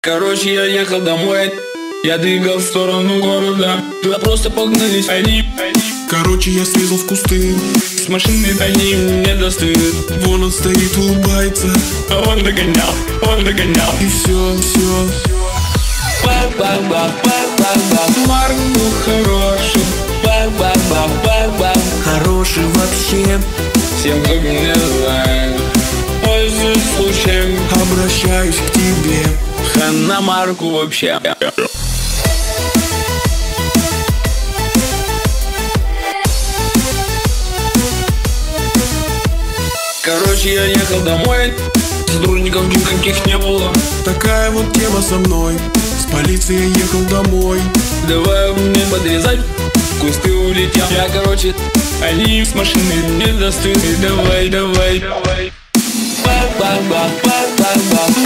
Короче, я ехал домой, я двигал в сторону города. Туда просто погнались они. Короче, я слезал в кусты. С машины они не достают. Вон он стоит, улыбается. А он догонял. И все. Марк был хороший. Хороший вообще. Всем, кто меня знает, пользуюсь случаем, Обращаюсь к тебе. хана Марку вообще. Короче, я ехал домой, сотрудников никаких не было. Такая вот тема со мной. С полицией ехал домой. Давай мне подрезать, в кусты улетел. Я, короче, они с машины не достают. Давай.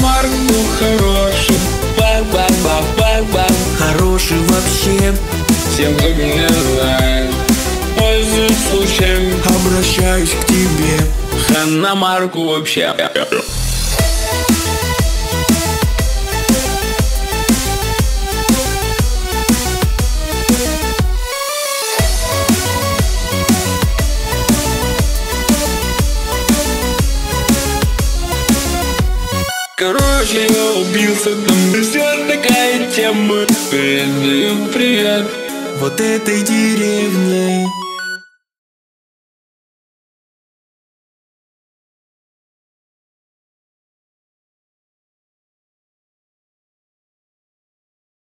Марк был хороший. Хороший вообще. Всем, кто меня знает, пользуюсь случаем, Обращаюсь к тебе. хана Марку вообще. Короче, я убился, там вся такая тема. Передаю привет Вот этой деревне.